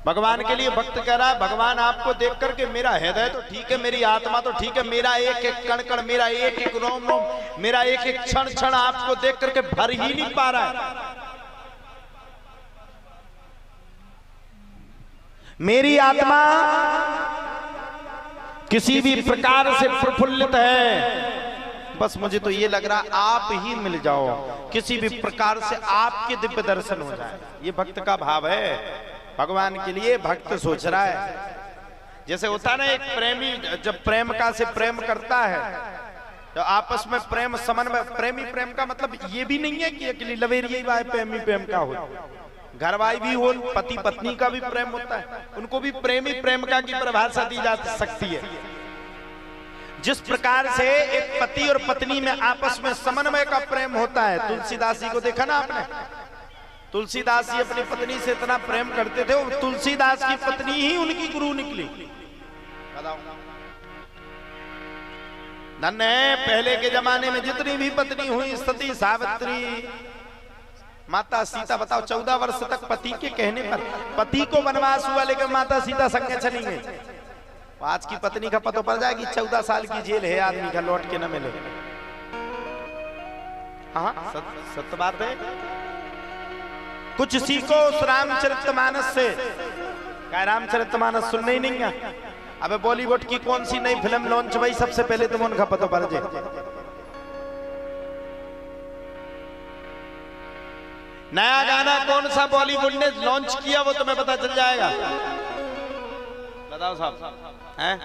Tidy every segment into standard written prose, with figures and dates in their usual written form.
भगवान के लिए भक्त कह रहा है, भगवान आपको देख करके मेरा हृदय तो ठीक है, मेरी आत्मा तो ठीक है, मेरा एक एक कण कण, मेरा एक एक रोम रोम, मेरा एक एक क्षण क्षण आपको देख करके भर ही नहीं पा रहा है। मेरी आत्मा किसी भी प्रकार से प्रफुल्लित है, बस मुझे तो ये लग रहा आप ही मिल जाओ, किसी भी प्रकार से आपके दिव्य दर्शन हो जाए। ये भक्त का भाव है। भगवान के लिए भक्त सोच रहा है। जैसे होता है ना, एक प्रेमी जब प्रेमिका से प्रेम करता है तो आपस में प्रेम समन्वय, प्रेमी प्रेम का मतलब ये भी नहीं है कि अकेली लवेरिया ही प्रेमी प्रेम का हो, घरवाई भी हो, पति पत्नी का भी प्रेम होता है, उनको भी प्रेमी प्रेमिका की परिभाषा दी जा सकती है। जिस प्रकार से एक पति और पत्नी में आपस में समन्वय का प्रेम होता है। तुलसीदास जी को देखा ना आपने, तुलसीदास जी अपनी पत्नी से इतना प्रेम करते थे, और तुलसीदास की पत्नी ही उनकी गुरु निकली। बताओ, धन्य है पहले के जमाने में जितनी भी पत्नी हुई, सती सावित्री, माता सीता। बताओ 14 वर्ष तक पति के कहने पर पति को वनवास हुआ, लेकिन माता सीता संग चली गई। आज की पत्नी का पता पड़ जाएगी 14 साल की जेल है आदमी का, लौट के न मिले। हाँ सत्य बात है। कुछ सीखो उस रामचरितमानस से। क्या रामचरितमानस सुनने ही नहीं है? अबे बॉलीवुड की कौन सी नई फिल्म लॉन्च हुई, सबसे पहले तुम उनका पता पड़ जाए। नया गाना कौन सा बॉलीवुड ने लॉन्च किया वो तुम्हें पता चल जाएगा। बताओ साहब हैं?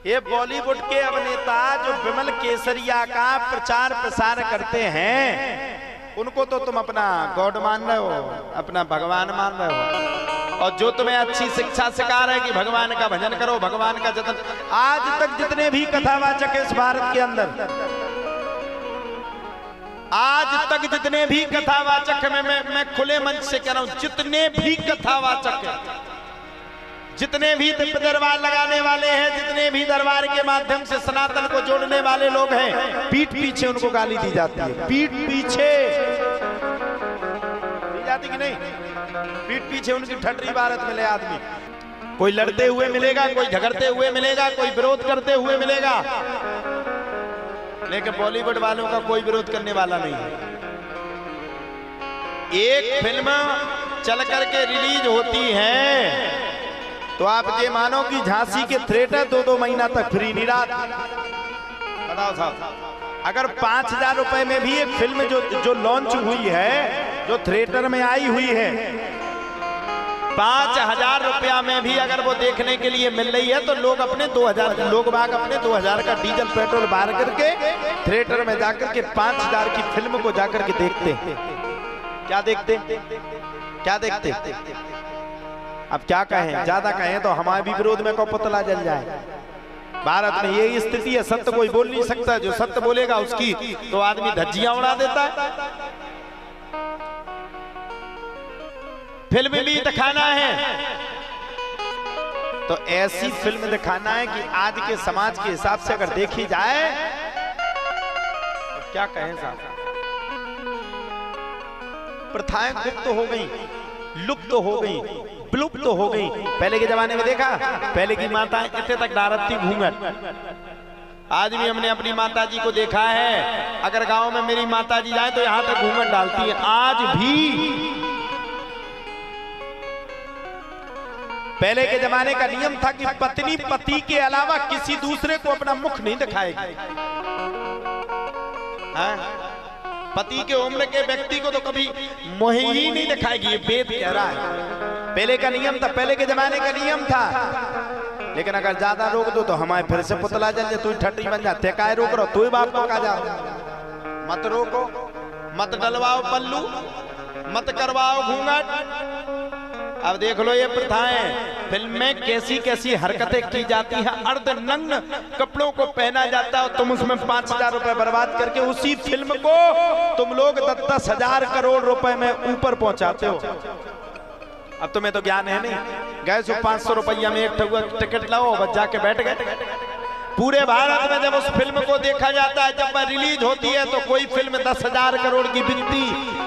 ये बॉलीवुड के अभिनेता जो विमल केसरिया का प्रचार प्रसार करते हैं, उनको तो तुम अपना गॉड मान रहे हो, अपना भगवान मान रहे हो, और जो तुम्हें अच्छी शिक्षा सिखा रहे हैं कि भगवान का भजन करो, भगवान का जतन। आज तक जितने भी कथावाचक इस भारत के अंदर, आज तक जितने भी कथावाचक में मैं खुले मंच से कह रहा हूं, जितने भी कथावाचक हैं, जितने भी दिव्य दरबार लगाने वाले हैं, जितने भी दरबार के माध्यम से सनातन को जोड़ने वाले लोग हैं, पीठ पीछे उनको गाली दी जाती है। पीठ पीछे दी जाती कि नहीं? पीठ पीछे उनकी ठटरी भारत मिले आदमी। कोई लड़ते हुए मिलेगा, कोई झगड़ते हुए मिलेगा, कोई विरोध करते हुए मिलेगा, लेकिन बॉलीवुड वालों का कोई विरोध करने वाला नहीं है। एक फिल्म चल करके रिलीज होती है तो आप ये मानो कि झांसी के थिएटर 2-2 महीना तक फ्री निरात। बताओ साहब, अगर 5,000 रुपए में भी एक फिल्म जो लॉन्च हुई है, जो थिएटर में आई हुई है, 5,000 रुपया में भी अगर वो देखने के लिए मिल रही है, तो लोग अपने 2,000 लोग बाग अपने 2,000 का डीजल पेट्रोल बाहर करके थिएटर में जाकर के 5,000 की फिल्म को जाकर के देखते हैं। क्या देखते? क्या देखते? अब क्या कहें, ज्यादा कहें तो हमारे भी विरोध में को पुतला जल जाए। भारत में यही स्थिति है, सत्य कोई बोल नहीं सकता। जो सत्य बोलेगा उसकी तो आदमी धज्जियां उड़ा देता है। फिल्म भी दिखाना है तो ऐसी फिल्म दिखाना है कि आज के समाज के हिसाब से अगर देखी जाए तो क्या कहें साहब, प्रथाएं गुप्त हो गई, लुप्त हो गई, विलुप्त तो हो गई। पहले के जमाने में देखा, पहले की माताएं इतने तक डालती थी घूंघट। आज भी हमने अपनी माताजी को देखा है, अगर गांव में मेरी माताजी जाए तो यहां तक घूंघट डालती है आज भी। पहले के जमाने का नियम था कि पत्नी पति के अलावा किसी दूसरे को अपना मुख नहीं दिखाएगी। पति के उम्र के व्यक्ति को तो कभी मुंह ही नहीं दिखाएगी, ये वेद कह रहा है। पहले का नियम था, पहले के जमाने का नियम था। लेकिन अगर ज्यादा रोक दो तो हमारे फिर से पुतला जल जाए, तू ठट्टी बन जाते। काय रोक रहो, तू ही बाप को कहा जा। मत रोको, मत डलवाओ पल्लू, मत करवाओ घूंघट। अब देख लो ये प्रथाएं, फिल्म में कैसी कैसी हरकतें की जाती हैं। अर्धनग्न कपड़ों को पहना जाता है, तुम उसमें 5,000 रुपए बर्बाद करके उसी फिल्म को तुम लोग 10,000 करोड़ रुपए में ऊपर पहुंचाते हो। अब तुम्हें तो ज्ञान है नहीं, गए सो 500 रुपया में एक टिकट लाओ, बस जाके बैठ गए। पूरे भारत में जब उस फिल्म को देखा जाता है, जब वह रिलीज होती है तो कोई फिल्म 10,000 करोड़ की बिकती,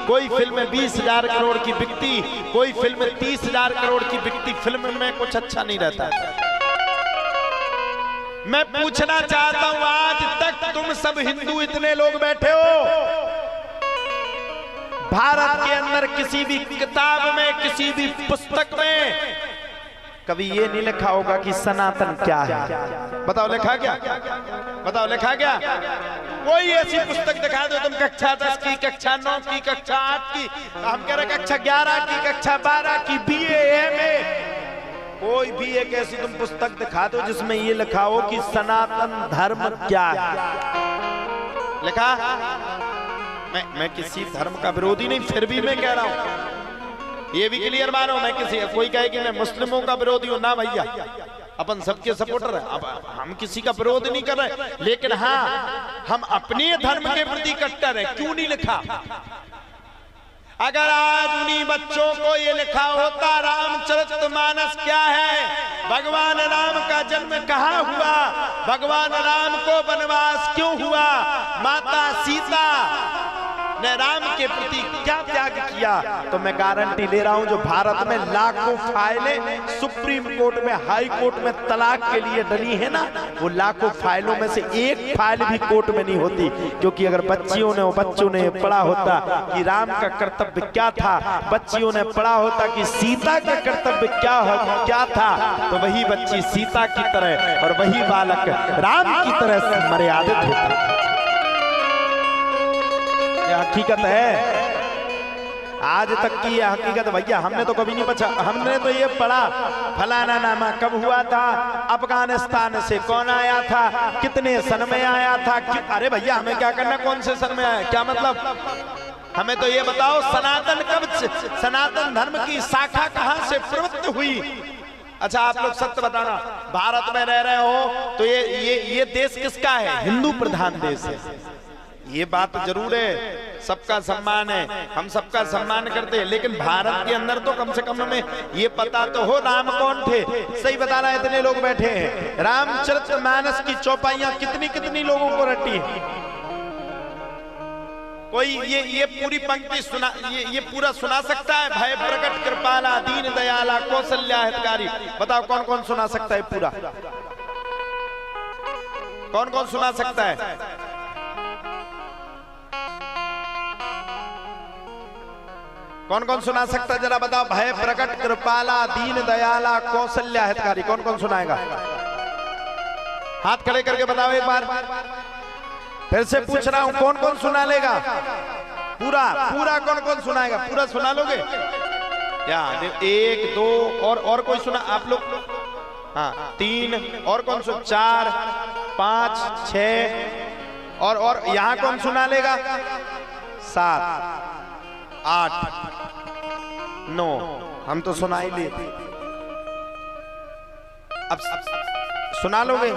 कोई फिल्म 20,000 करोड़ की बिकती, कोई फिल्म 30,000 करोड़ की बिकती, फिल्म में कुछ अच्छा नहीं रहता। मैं पूछना चाहता हूं, आज तक तुम सब हिंदू इतने लोग बैठे हो, भारत के अंदर किसी भी किताब में, किसी भी पुस्तक में कभी ये नहीं लिखा होगा कि सनातन क्या है? बताओ लिखा क्या? बताओ लिखा क्या? कोई ऐसी पुस्तक दिखा दो तुम, कक्षा 10 की, कक्षा 9 की, कक्षा 8 की, हम कह रहे कक्षा 11 की, कक्षा 12 की, BA MA, कोई भी एक ऐसी तुम पुस्तक दिखा दो जिसमें ये लिखा हो कि सनातन धर्म क्या है? लिखा? मैं किसी धर्म का विरोधी नहीं, फिर भी मैं कह रहा हूं, ये भी क्लियर मानो, मैं किसी, कोई कहे कि मैं मुस्लिमों का विरोधी हूं, ना भैया, अपन सबके सपोर्टर हैं। अब हम किसी का विरोध नहीं कर रहे, लेकिन हाँ हम अपने धर्म के प्रति कट्टर हैं। क्यों नहीं लिखा? अगर आज उन्हीं बच्चों को ये लिखा होता रामचरितमानस क्या है, भगवान राम का जन्म कहाँ हुआ, भगवान राम को वनवास क्यों हुआ, माता सीता ने राम के प्रति क्या त्याग किया, तो मैं गारंटी ले रहा हूं जो भारत में लाखों फाइलें सुप्रीम कोर्ट में, हाई कोर्ट में तलाक के लिए डली है ना, वो लाखों फाइलों में से एक फाइल भी कोर्ट में नहीं होती। क्योंकि अगर बच्चों ने पढ़ा होता कि राम का कर्तव्य क्या था, बच्चियों ने पढ़ा होता कि सीता का कर्तव्य क्या था, तो वही बच्ची सीता की तरह और वही बालक राम की तरह मर्यादित होता। हकीकत है, आज तक की यह हकीकत भैया हमने तो कभी नहीं पूछा। हमने तो ये पढ़ा फलाना नामा कब हुआ था, अफगानिस्तान से कौन आया था, कितने सन में आया था। अरे भैया हमें क्या करना कौन से सन में आया, क्या मतलब? हमें तो ये बताओ सनातन कब, सनातन धर्म की शाखा कहां से प्रवृत्त हुई? अच्छा आप लोग सत्य बताना, भारत में रह रहे हो तो ये देश किसका है? हिंदू प्रधान देश है, ये बात जरूर है, सबका सम्मान है, हम सबका सम्मान करते हैं, लेकिन भारत के अंदर तो कम से कम हमें ये पता तो हो राम कौन थे। सही बता रहा है, इतने लोग बैठे हैं, रामचरितमानस की चौपाइयां कितनी लोगों को रटी है। कोई ये पूरी पंक्ति सुना, ये पूरा सुना सकता है? भय प्रकट कृपाला दीन दयाला कौशल्या हितकारी, बताओ कौन कौन सुना सकता है पूरा? कौन कौन सुना सकता है? कौन कौन सुना सकता है जरा बताओ? भय प्रकट कृपाला दीन दयाला कौशल्या हितकारी, कौन कौन सुनाएगा? हाथ खड़े करके बताओ एक बार, फिर से पूछ रहा हूं, कौन कौन सुना लेगा? पूरा कौन कौन सुनाएगा? पूरा सुना लोगे क्या? 1 2 और कोई सुना? आप लोग हाँ 3 और कौन सुन? 4 5 6 और यहां कौन सुना लेगा? 7 8 9 हम तो सुना ही लिए। अब सुना लोगे?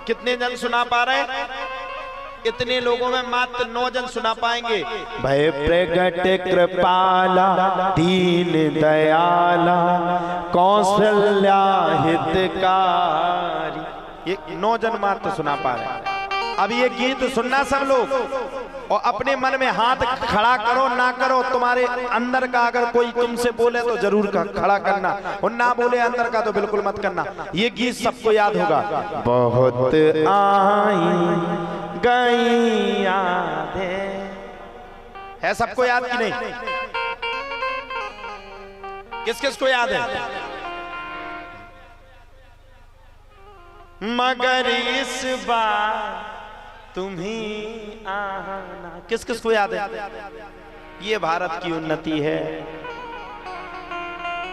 कितने जन सुना पा रहे हैं? इतने लोगों में मात्र 9 जन सुना पाएंगे। भय प्रगट कृपाला दीन दयाला कौशल्या हितकारी, ये 9 जन मात्र सुना पा रहे हैं। अब ये गीत सुनना सब लोग, और अपने मन में हाथ खड़ा करो ना करो, तुम्हारे अंदर का अगर कोई तुमसे बोले तो जरूर खड़ा करना, और ना बोले अंदर का तो बिल्कुल मत करना। ये गीत सबको याद होगा। बहुत आई गई यादें, है सबको याद कि नहीं? किस किस को याद है? मगर इस बार तुम्हीं आना, किस किस को याद है? ये भारत की उन्नति है,